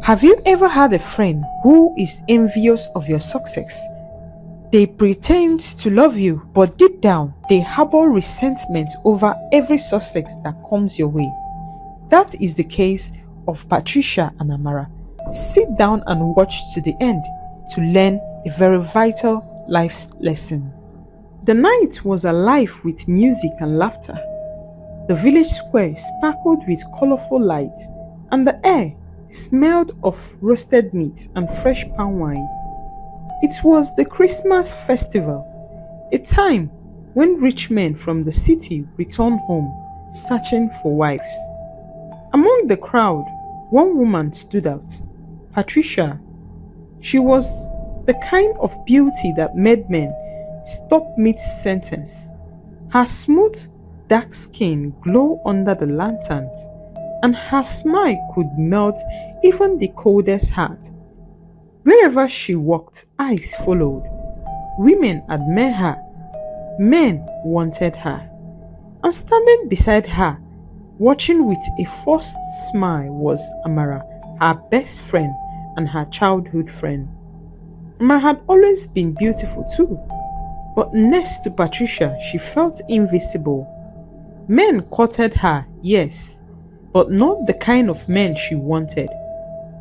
Have you ever had a friend who is envious of your success? They pretend to love you, but deep down, they harbor resentment over every success that comes your way. That is the case of Patricia and Amara. Sit down and watch to the end to learn a very vital life lesson. The night was alive with music and laughter. The village square sparkled with colorful light, and the air smelled of roasted meat and fresh palm wine. It was the Christmas festival, a time when rich men from the city returned home searching for wives. Among the crowd, one woman stood out, Patricia. She was the kind of beauty that made men stop mid-sentence. Her smooth, dark skin glowed under the lanterns, and her smile could melt even the coldest heart. Wherever she walked, eyes followed. Women admired her, men wanted her. And standing beside her, watching with a forced smile, was Amara, her best friend and her childhood friend. Amara had always been beautiful too, but next to Patricia, she felt invisible. Men courted her, yes, but not the kind of men she wanted.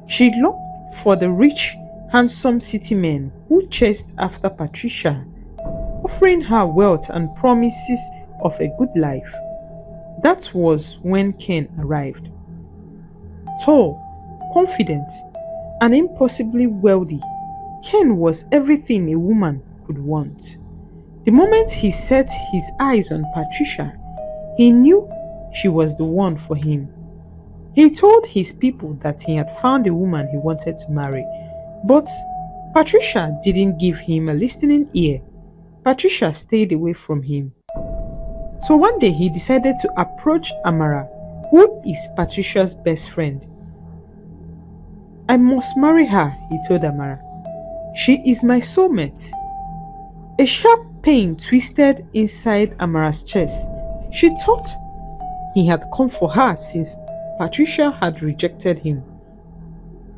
She longed for the rich, handsome city men who chased after Patricia, offering her wealth and promises of a good life. That was when Ken arrived. Tall, confident, and impossibly wealthy, Ken was everything a woman could want. The moment he set his eyes on Patricia, he knew she was the one for him. He told his people that he had found a woman he wanted to marry, but Patricia didn't give him a listening ear. Patricia stayed away from him. So one day he decided to approach Amara, who is Patricia's best friend. I must marry her, he told Amara. She is my soulmate. A sharp pain twisted inside Amara's chest. She thought he had come for her since Patricia had rejected him.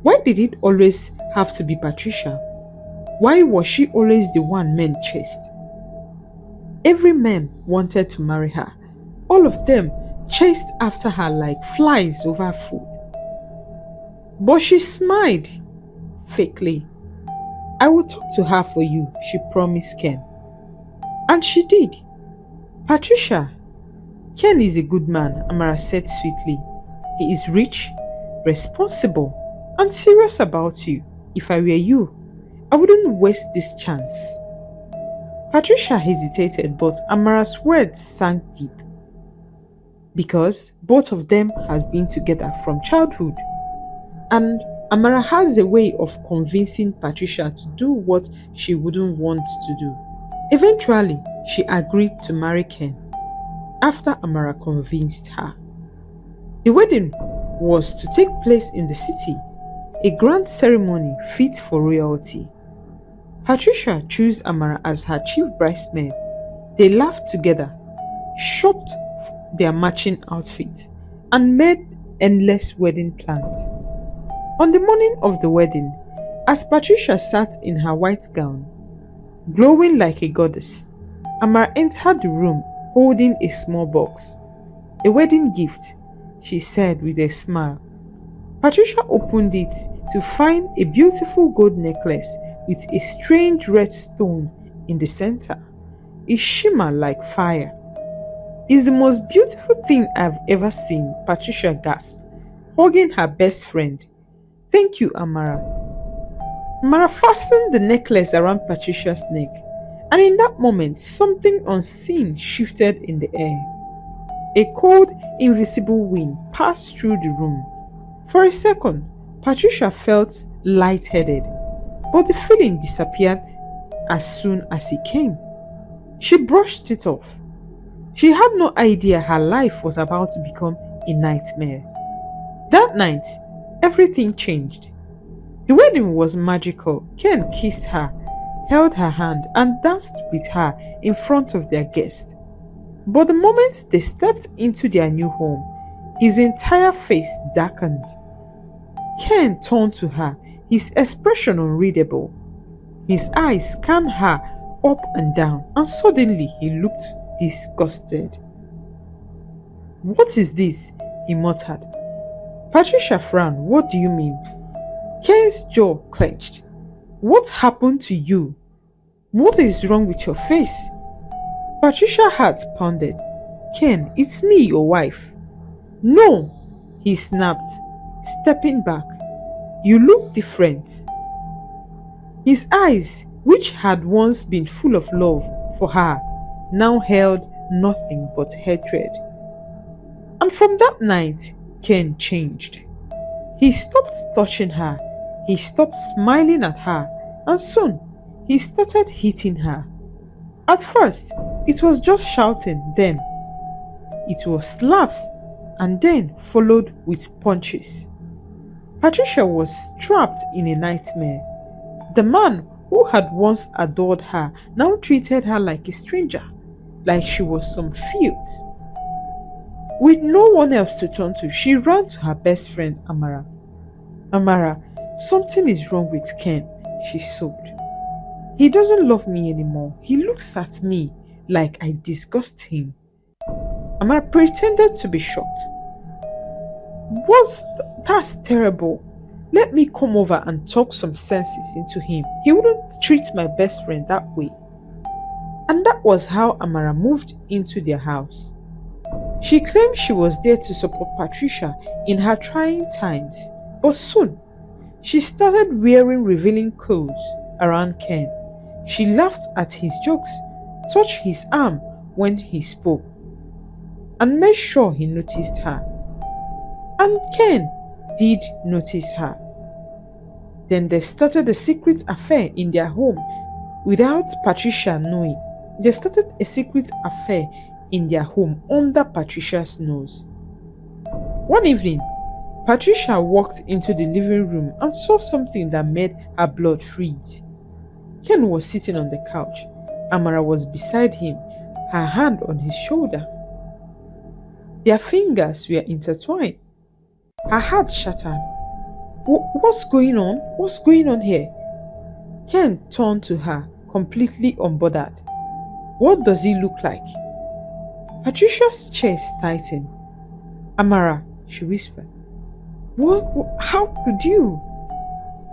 Why did it always have to be Patricia? Why was she always the one men chased? Every man wanted to marry her. All of them chased after her like flies over food. But she smiled fakely. I will talk to her for you, she promised Ken. And she did. Patricia, Ken is a good man, Amara said sweetly. He is rich, responsible, and serious about you. If I were you, I wouldn't waste this chance. Patricia hesitated, but Amara's words sank deep. Because both of them has been together from childhood. And Amara has a way of convincing Patricia to do what she wouldn't want to do. Eventually, she agreed to marry Ken after Amara convinced her. The wedding was to take place in the city, a grand ceremony fit for royalty. Patricia chose Amara as her chief bridesmaid. They laughed together, shopped their matching outfit, and made endless wedding plans. On the morning of the wedding, as Patricia sat in her white gown, glowing like a goddess, Amara entered the room holding a small box. A wedding gift, she said with a smile. Patricia opened it to find a beautiful gold necklace with a strange red stone in the center. It shimmered like fire. It's the most beautiful thing I've ever seen, Patricia gasped, hugging her best friend. Thank you, Amara. Amara fastened the necklace around Patricia's neck, and in that moment, something unseen shifted in the air. A cold, invisible wind passed through the room. For a second, Patricia felt lightheaded, but the feeling disappeared as soon as it came. She brushed it off. She had no idea her life was about to become a nightmare. That night, everything changed. The wedding was magical. Ken kissed her, held her hand, and danced with her in front of their guests. But the moment they stepped into their new home, his entire face darkened. Ken turned to her, his expression unreadable. His eyes scanned her up and down, and suddenly he looked disgusted. "What is this?" he muttered. Patricia frowned. "What do you mean?" Ken's jaw clenched. "What happened to you? What is wrong with your face?" Patricia's heart pounded. "Ken, it's me, your wife." "No!" he snapped, stepping back. "You look different." His eyes, which had once been full of love for her, now held nothing but hatred. And from that night, Ken changed. He stopped touching her, he stopped smiling at her, and soon he started hitting her. At first, it was just shouting, then it was slaps, and then followed with punches. Patricia was trapped in a nightmare. The man who had once adored her now treated her like a stranger, like she was some filth. With no one else to turn to, she ran to her best friend Amara. "Amara, something is wrong with Ken," she sobbed. "He doesn't love me anymore. He looks at me like I disgust him." Amara pretended to be shocked. That's terrible. Let me come over and talk some senses into him. He wouldn't treat my best friend that way." And that was how Amara moved into their house. She claimed she was there to support Patricia in her trying times, but soon she started wearing revealing clothes around Ken. She laughed at his jokes, touched his arm when he spoke, and made sure he noticed her. And Ken did notice her. Then they started a secret affair in their home without Patricia knowing. They started a secret affair in their home under Patricia's nose. One evening, Patricia walked into the living room and saw something that made her blood freeze. Ken was sitting on the couch. Amara was beside him, her hand on his shoulder. Their fingers were intertwined. Her heart shattered. What's going on? What's going on here?" Ken turned to her, completely unbothered. "What does he look like?" Patricia's chest tightened. "Amara," she whispered. What? How could you?"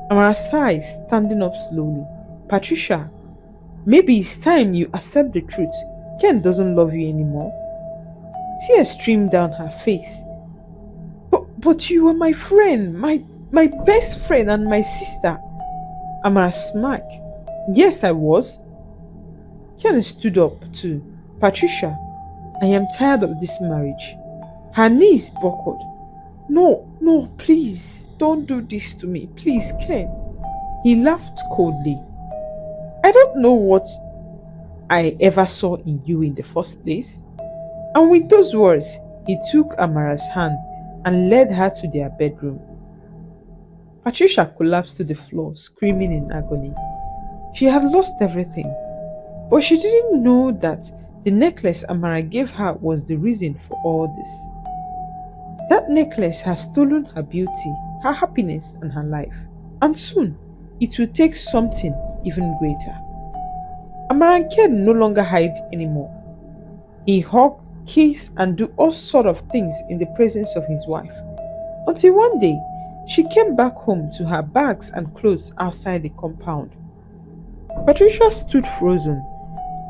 Amara sighed, standing up slowly. "Patricia, maybe it's time you accept the truth. Ken doesn't love you anymore." Tears streamed down her face. But you were my friend, my best friend and my sister." Amara smirked. "Yes, I was." Ken stood up too. "Patricia, I am tired of this marriage." Her knees buckled. No, please, don't do this to me. Please, Ken." He laughed coldly. "I don't know what I ever saw in you in the first place." And with those words, he took Amara's hand and led her to their bedroom. Patricia collapsed to the floor, screaming in agony. She had lost everything, but she didn't know that the necklace Amara gave her was the reason for all this. That necklace had stolen her beauty, her happiness, and her life. And soon, it will take something even greater. Amara and Ken no longer hide anymore. He hugged, kissed, and do all sorts of things in the presence of his wife. Until one day, she came back home to her bags and clothes outside the compound. Patricia stood frozen,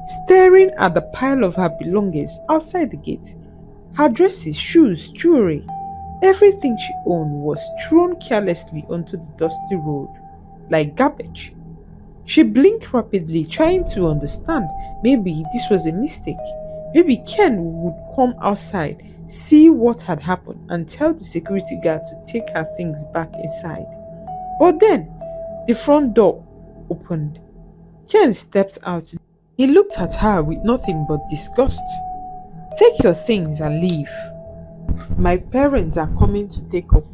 staring at the pile of her belongings outside the gate. Her dresses, shoes, jewelry, everything she owned was thrown carelessly onto the dusty road, like garbage. She blinked rapidly, trying to understand. Maybe this was a mistake. Maybe Ken would come outside, see what had happened, and tell the security guard to take her things back inside. But then, the front door opened. Ken stepped out. He looked at her with nothing but disgust. "Take your things and leave. My parents are coming to take off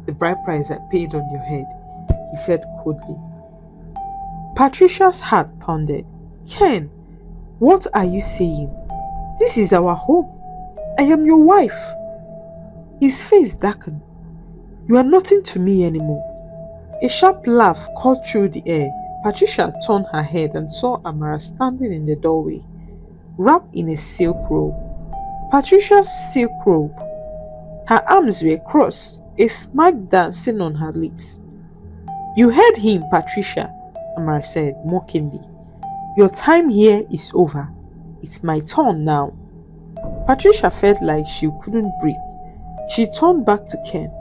the bride price I paid on your head," he said coldly. Patricia's heart pounded. "Ken, what are you saying? This is our home. I am your wife." His face darkened. You are nothing to me anymore. A sharp laugh caught through the air. Patricia turned her head and saw Amara standing in the doorway, wrapped in a silk robe. Patricia's silk robe. Her arms were crossed, a smile dancing on her lips. You heard him, Patricia, Amara said mockingly. Your time here is over. It's my turn now. Patricia felt like she couldn't breathe. She turned back to Ken.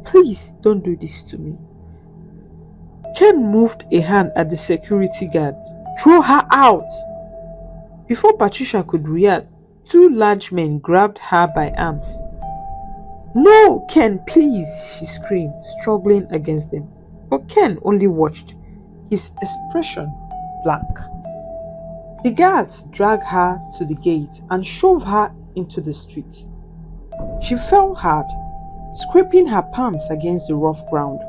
Please don't do this to me. Ken moved a hand at the security guard. Throw her out! Before Patricia could react, two large men grabbed her by arms. No, Ken, please, she screamed, struggling against them. But Ken only watched, his expression blank. The guards dragged her to the gate and shoved her into the street. She fell hard, scraping her palms against the rough ground.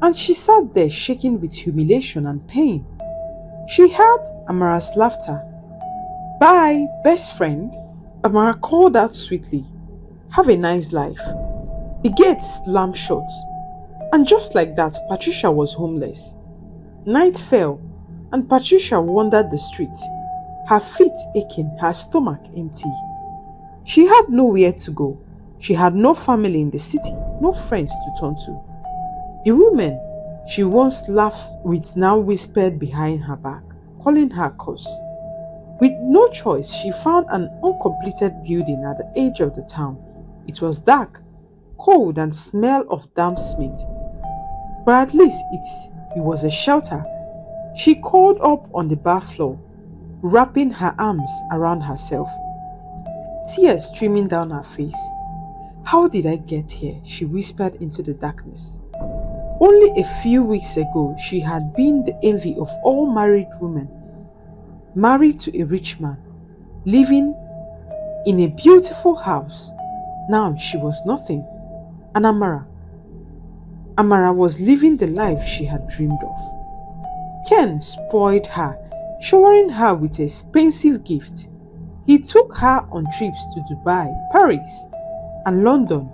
And she sat there shaking with humiliation and pain. She heard Amara's laughter. Bye, best friend, Amara called out sweetly. Have a nice life. The gate slammed shut. And just like that, Patricia was homeless. Night fell, and Patricia wandered the street, her feet aching, her stomach empty. She had nowhere to go. She had no family in the city, no friends to turn to. The women she once laughed with now whispered behind her back, calling her curse. With no choice, she found an uncompleted building at the edge of the town. It was dark, cold, and smelled of damp cement. But at least it was a shelter. She curled up on the bar floor, wrapping her arms around herself, tears streaming down her face. How did I get here? She whispered into the darkness. Only a few weeks ago, she had been the envy of all married women, married to a rich man, living in a beautiful house. Now she was nothing. And Amara was living the life she had dreamed of. Ken spoiled her, showering her with expensive gifts. He took her on trips to Dubai, Paris, and London.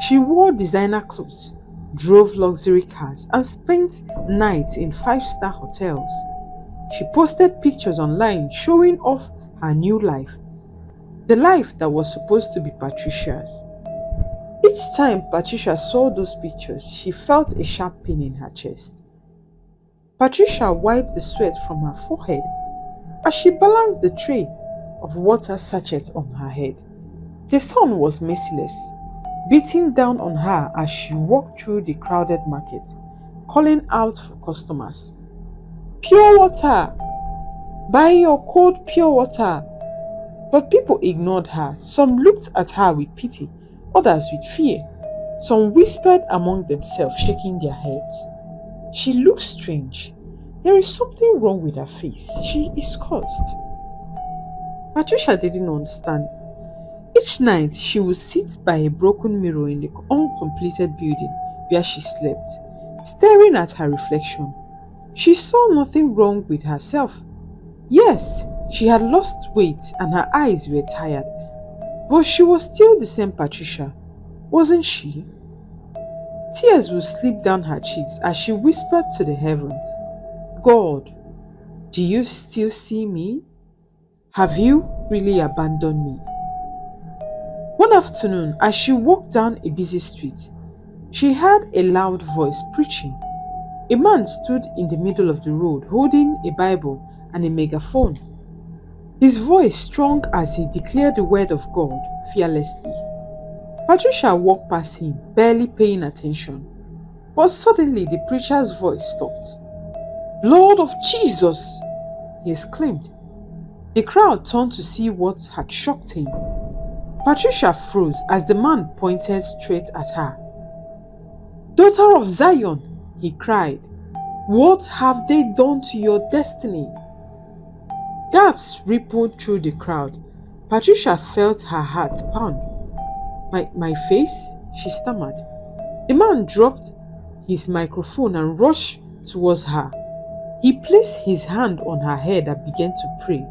She wore designer clothes, drove luxury cars, and spent nights in 5-star hotels. She posted pictures online showing off her new life, the life that was supposed to be Patricia's. Each time Patricia saw those pictures, she felt a sharp pain in her chest. Patricia wiped the sweat from her forehead as she balanced the tray of water sachets on her head. The sun was merciless, beating down on her as she walked through the crowded market, calling out for customers. Pure water! Buy your cold pure water! But people ignored her. Some looked at her with pity, others with fear. Some whispered among themselves, shaking their heads. She looked strange. There is something wrong with her face. She is cursed. Patricia didn't understand. Each night, she would sit by a broken mirror in the uncompleted building where she slept, staring at her reflection. She saw nothing wrong with herself. Yes, she had lost weight and her eyes were tired, but she was still the same Patricia, wasn't she? Tears would slip down her cheeks as she whispered to the heavens, God, do you still see me? Have you really abandoned me? One afternoon, as she walked down a busy street, she heard a loud voice preaching. A man stood in the middle of the road holding a Bible and a megaphone. His voice strong as he declared the word of God fearlessly. Patricia walked past him, barely paying attention. But suddenly the preacher's voice stopped. Lord of Jesus! He exclaimed. The crowd turned to see what had shocked him. Patricia froze as the man pointed straight at her. Daughter of Zion, he cried, what have they done to your destiny? Gasps rippled through the crowd. Patricia felt her heart pound. My face? She stammered. The man dropped his microphone and rushed towards her. He placed his hand on her head and began to pray.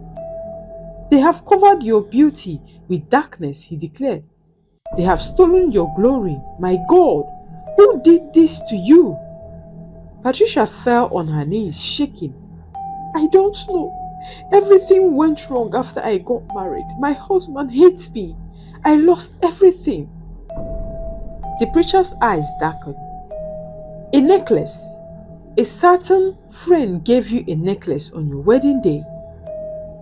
They have covered your beauty with darkness, he declared. They have stolen your glory. My God, Who did this to you? Patricia fell on her knees, shaking. I don't know. Everything went wrong after I got married. My husband hates me. I lost everything. The preacher's eyes darkened. A necklace. A certain friend gave you a necklace on your wedding day.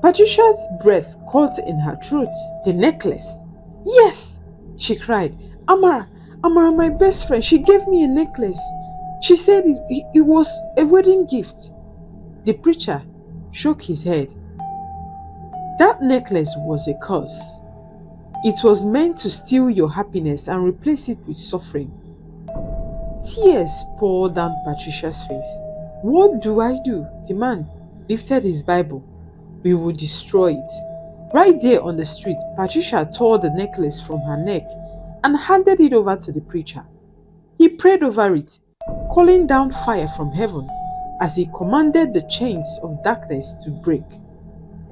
Patricia's breath caught in her throat. The necklace. Yes, she cried. Amara, my best friend, she gave me a necklace. She said it was a wedding gift. The preacher shook his head. That necklace was a curse. It was meant to steal your happiness and replace it with suffering. Tears poured down Patricia's face. What do I do? The man lifted his Bible. We will destroy it. Right there on the street, Patricia tore the necklace from her neck and handed it over to the preacher. He prayed over it, calling down fire from heaven as he commanded the chains of darkness to break.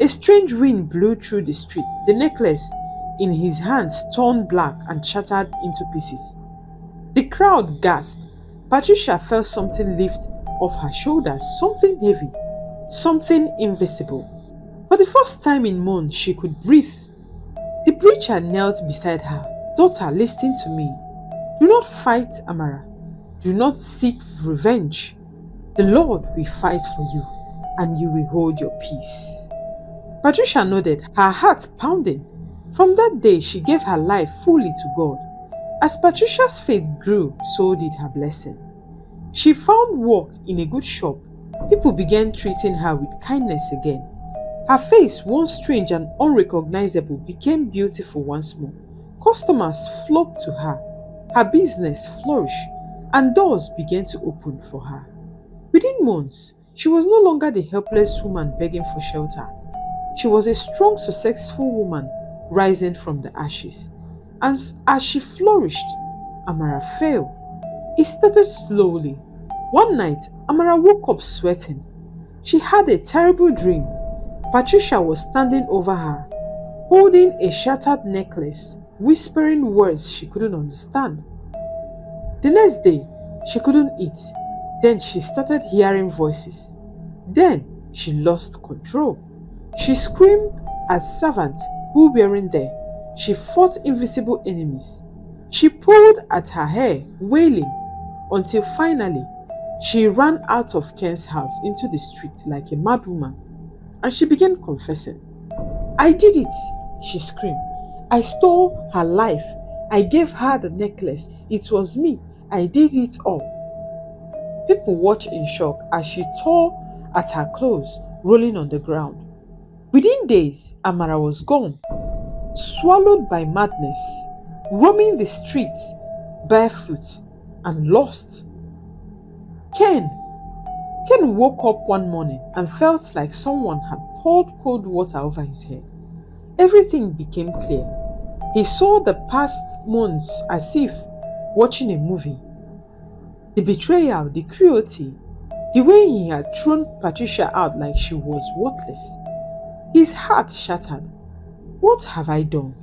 A strange wind blew through the street. The necklace in his hands turned black and shattered into pieces. The crowd gasped. Patricia felt something lift off her shoulders, something heavy, something invisible. For the first time in months, she could breathe. The preacher knelt beside her. Daughter, listen to me. Do not fight, Amara. Do not seek revenge. The Lord will fight for you, and you will hold your peace. Patricia nodded, her heart pounding. From that day, she gave her life fully to God. As Patricia's faith grew, so did her blessing. She found work in a good shop. People began treating her with kindness again. Her face, once strange and unrecognizable, became beautiful once more. Customers flocked to her. Her business flourished, and doors began to open for her. Within months, she was no longer the helpless woman begging for shelter. She was a strong, successful woman rising from the ashes. And as she flourished, Amara fell. It started slowly. One night, Amara woke up sweating. She had a terrible dream. Patricia was standing over her, holding a shattered necklace, whispering words she couldn't understand. The next day, she couldn't eat. Then she started hearing voices. Then she lost control. She screamed at servants who weren't there. She fought invisible enemies. She pulled at her hair, wailing, until finally she ran out of Ken's house into the street like a mad woman, and she began confessing. I did it, she screamed. I stole her life. I gave her the necklace. It was me. I did it all. People watched in shock as she tore at her clothes, rolling on the ground. Within days, Amara was gone, swallowed by madness, roaming the streets barefoot and lost. Ken woke up one morning and felt like someone had poured cold water over his head. Everything became clear. He saw the past months as if watching a movie. The betrayal, the cruelty, the way he had thrown Patricia out like she was worthless. His heart shattered. What have I done?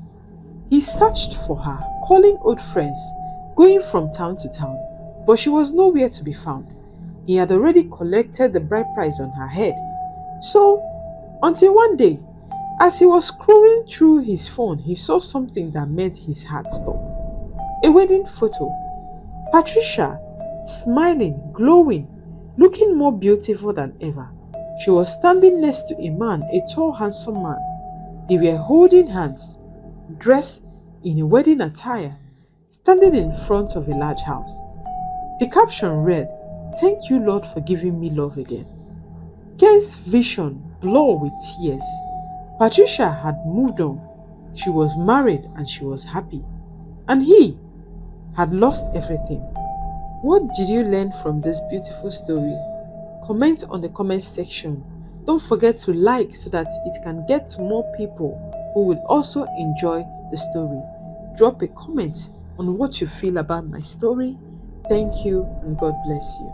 He searched for her, calling old friends, going from town to town, but she was nowhere to be found. He had already collected the bride price on her head. So, until one day, as he was scrolling through his phone, he saw something that made his heart stop. A wedding photo. Patricia, smiling, glowing, looking more beautiful than ever. She was standing next to a man, a tall, handsome man. They were holding hands, dressed in a wedding attire, standing in front of a large house. The caption read, "Thank you, Lord, for giving me love again." Ken's vision blurred with tears. Patricia had moved on. She was married and she was happy. And he had lost everything. What did you learn from this beautiful story? Comment on the comment section. Don't forget to like so that it can get to more people who will also enjoy the story. Drop a comment on what you feel about my story. Thank you and God bless you.